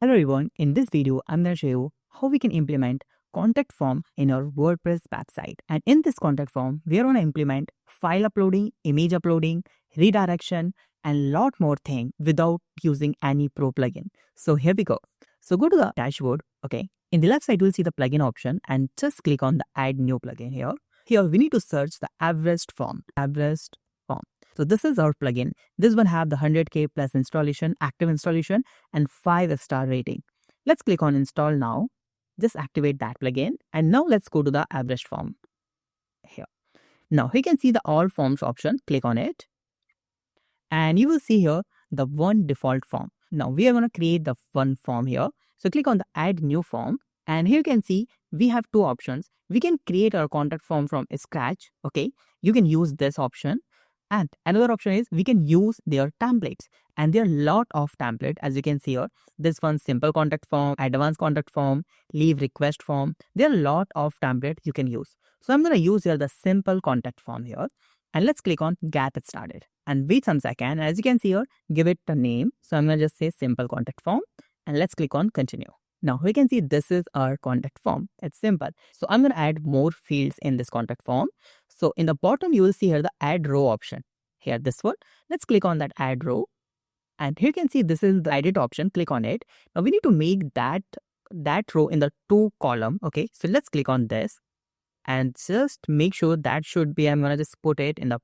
Hello everyone, in this video I'm going to show you how we can implement contact form in our WordPress website. And in this contact form, we are going to implement file uploading, image uploading, redirection, and lot more thing without using any pro plugin. So here we go. So go to the dashboard, okay. In the left side, you'll see the plugin option and just click on the add new plugin here. Here we need to search the Everest form. So this is our plugin. This one have the 100K plus installation, active installation, and 5-star rating. Let's click on install now. Just activate that plugin. And now let's go to the Everest form here. Now you can see the all forms option. Click on it. And you will see here the one default form. Now we are going to create the one form here. So click on the add new form. And here you can see we have two options. We can create our contact form from scratch. Okay. You can use this option. And another option is we can use their templates, and there are a lot of templates as you can see here. This one simple contact form, advanced contact form, leave request form. There are a lot of templates you can use. So I'm going to use here the simple contact form here, and let's click on get it started and wait some second. As you can see here, give it a name. So I'm going to just say simple contact form and let's click on continue. Now we can see this is our contact form. It's simple. So I'm going to add more fields in this contact form. So in the bottom, you will see here the add row option. Here, this one. Let's click on that add row. And here you can see this is the edit option. Click on it. Now we need to make that row in the 2 column. Okay. So let's click on this and just make sure that should be, I'm going to just put it in the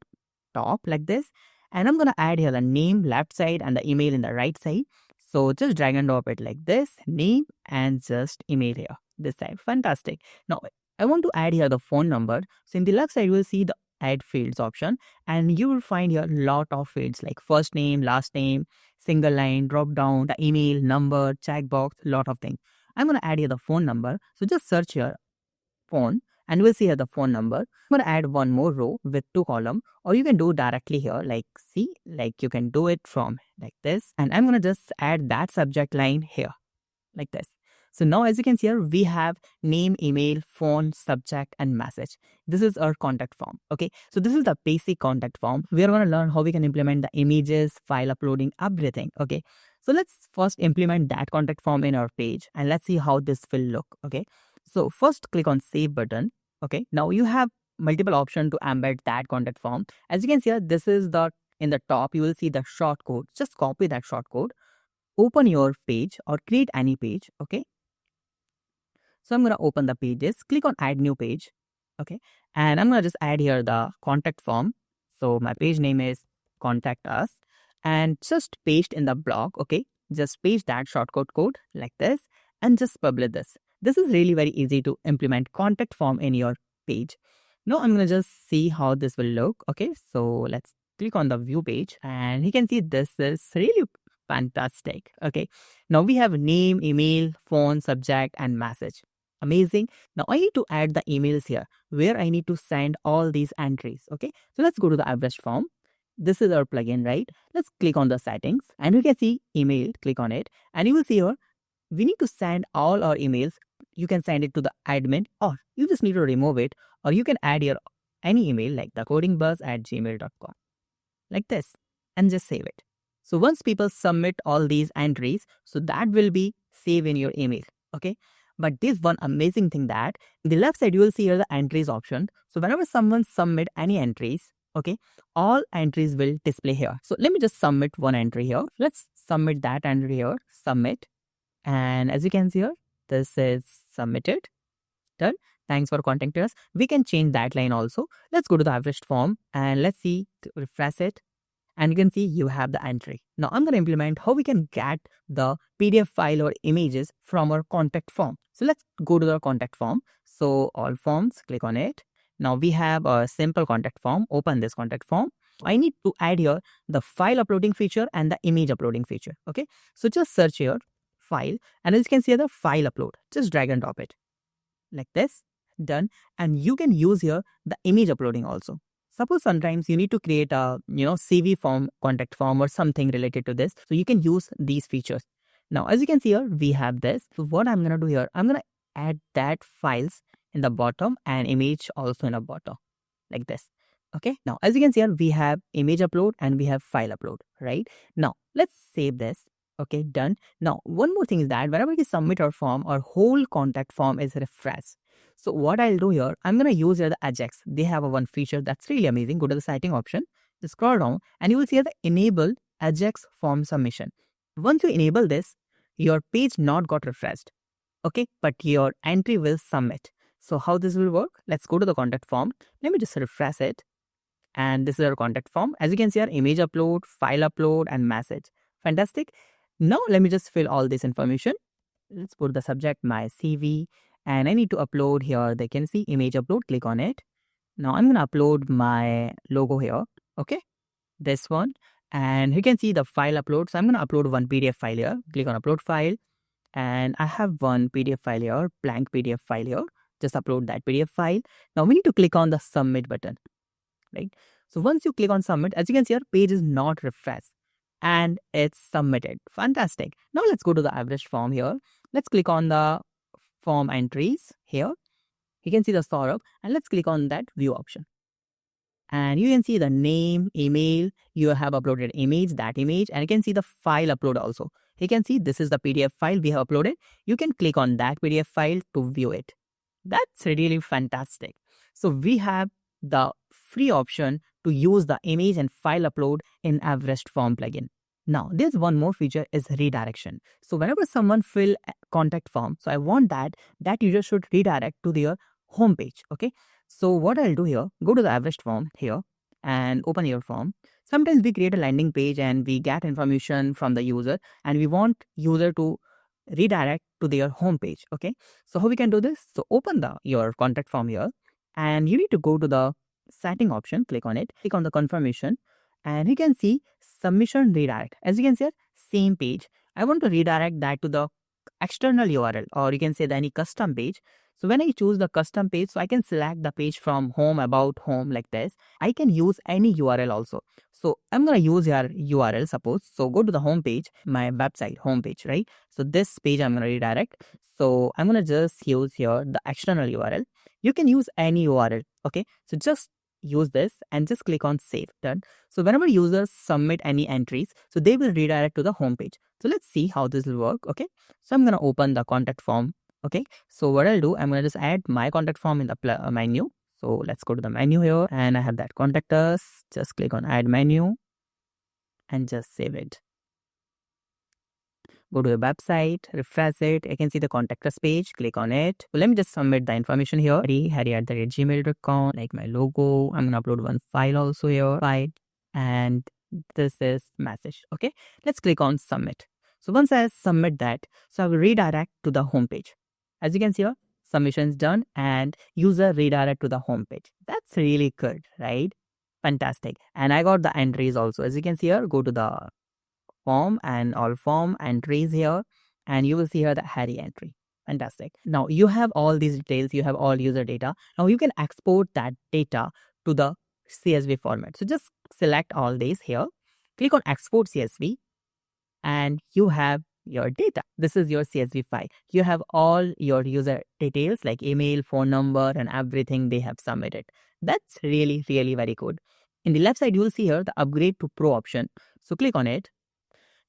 top like this. And I'm going to add here the name left side and the email in the right side. So just drag and drop it like this, name and just email here, this side. Fantastic. Now I want to add here the phone number. So in the left side, you will see the add fields option, and you will find here a lot of fields like first name, last name, single line, drop down, the email, number, checkbox, lot of things. I'm going to add here the phone number. So just search here phone and we'll see here the phone number. I'm going to add one more row with 2 columns, or you can do directly here, like see, like you can do it from like this. And I'm going to just add that subject line here like this. So now as you can see here, we have name, email, phone, subject, and message. This is our contact form. Okay. So this is the basic contact form. We are going to learn how we can implement the images, file uploading, everything. Okay. So let's first implement that contact form in our page and let's see how this will look. Okay. So first click on save button. Okay. Now you have multiple options to embed that contact form. As you can see here, this is the, in the top, you will see the short code. Just copy that short code. Open your page or create any page. Okay. So I'm going to open the pages, click on add new page. Okay. And I'm going to just add here the contact form. So my page name is contact us and just paste in the block. Okay. Just paste that shortcut code like this and just publish this. This is really very easy to implement contact form in your page. Now I'm going to just see how this will look. Okay. So let's click on the view page and you can see this is really fantastic. Okay. Now we have name, email, phone, subject, and message. Amazing. Now I need to add the emails here where I need to send all these entries. Okay. So let's go to the Everest form. This is our plugin, right? Let's click on the settings and you can see email. Click on it and you will see here we need to send all our emails. You can send it to the admin or you just need to remove it, or you can add your any email like thecodingbuzz@gmail.com like this and just save it. So once people submit all these entries, so that will be saved in your email. Okay. But this one amazing thing that in the left side, you will see here the entries option. So whenever someone submit any entries, okay, all entries will display here. So let me just submit one entry here. Let's submit that entry here, submit. And as you can see here, this is submitted. Done. Thanks for contacting us. We can change that line also. Let's go to the Everest form and let's see, refresh it. And you can see you have the entry. Now I'm going to implement how we can get the PDF file or images from our contact form. So let's go to the contact form. So all forms, click on it. Now we have a simple contact form. Open this contact form. I need to add here the file uploading feature and the image uploading feature. Okay. So just search here file and as you can see the file upload. Just drag and drop it like this. Done. And you can use here the image uploading also. Suppose sometimes you need to create a CV form, contact form or something related to this. So you can use these features. Now, as you can see here, we have this. So what I'm going to do here, I'm going to add that files in the bottom and image also in the bottom like this. Okay. Now, as you can see here, we have image upload and we have file upload, right? Now, let's save this Okay, done. Now, one more thing is that whenever we submit our form, our whole contact form is refreshed. So what I'll do here, I'm going to use here the Ajax. They have a one feature that's really amazing. Go to the setting option, just scroll down, and you will see here the enable Ajax form submission. Once you enable this, your page not got refreshed. Okay, but your entry will submit. So how this will work? Let's go to the contact form. Let me just refresh it. And this is our contact form. As you can see, our image upload, file upload, and message. Fantastic. Now let me just fill all this information. Let's put the subject my CV, and I need to upload here. They can see image upload. Click on it. Now I'm gonna upload my logo here. Okay, this one, and you can see the file upload. So I'm gonna upload one PDF file here. Click on upload file, and I have one PDF file here, blank PDF file here. Just upload that PDF file. Now we need to click on the submit button, right? So once you click on submit, as you can see, our page is not refreshed and it's submitted. Fantastic. Now let's go to the Everest form here. Let's click on the form entries here. You can see the Saurabh, and let's click on that view option. And you can see the name, email, you have uploaded image, that image, and you can see the file upload also. You can see this is the PDF file we have uploaded. You can click on that PDF file to view it. That's really fantastic. So we have the free option to use the image and file upload in Everest Form plugin. Now, there's one more feature is redirection. So whenever someone fill a contact form, so I want that user should redirect to their home page. Okay. So what I'll do here, go to the Everest form here and open your form. Sometimes we create a landing page and we get information from the user and we want user to redirect to their home page. Okay. So how we can do this? So open your contact form here and you need to go to the setting option, click on it, click on the confirmation, and you can see submission redirect. As you can see, same page. I want to redirect that to the external URL, or you can say any custom page. So when I choose the custom page, so I can select the page from home, about home, like this. I can use any URL also. So I'm going to use your URL, suppose. So go to the home page, my website home page, right? So this page I'm going to redirect. So I'm going to just use here the external URL. You can use any URL. Okay. So just use this and just click on save. Done. So whenever users submit any entries, so they will redirect to the home page. So let's see how this will work. Okay. So I'm going to open the contact form. Okay. So what I'll do, I'm going to just add my contact form in the menu. So let's go to the menu here and I have that contact us. Just click on add menu and just save it. Go to the website, refresh it. I can see the contact us page. Click on it. So let me just submit the information here. harry@gmail.com, like my logo. I'm going to upload one file also here. File. And this is message. Okay. Let's click on submit. So once I submit that, so I will redirect to the home page. As you can see here, submission is done and user redirect to the home page. That's really good, right? Fantastic. And I got the entries also. As you can see here, go to the form and all form entries here and you will see here the Harry entry. Fantastic. Now you have all these details, you have all user data. Now you can export that data to the CSV format. So just select all these here, click on export CSV and you have your data. This is your CSV file. You have all your user details like email, phone number and everything they have submitted. That's really, really very good. In the left side, you will see here the upgrade to pro option. So click on it.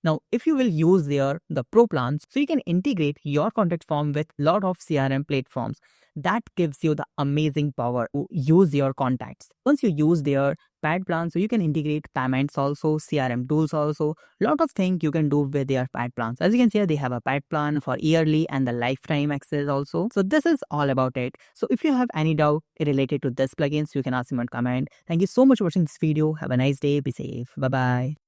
Now, if you will use the pro plans, so you can integrate your contact form with lot of CRM platforms. That gives you the amazing power to use your contacts. Once you use their paid plan, so you can integrate payments also, CRM tools also, lot of things you can do with their paid plans. As you can see, they have a paid plan for yearly and the lifetime access also. So this is all about it. So if you have any doubt related to this plugins, you can ask them on comment. Thank you so much for watching this video. Have a nice day. Be safe. Bye-bye.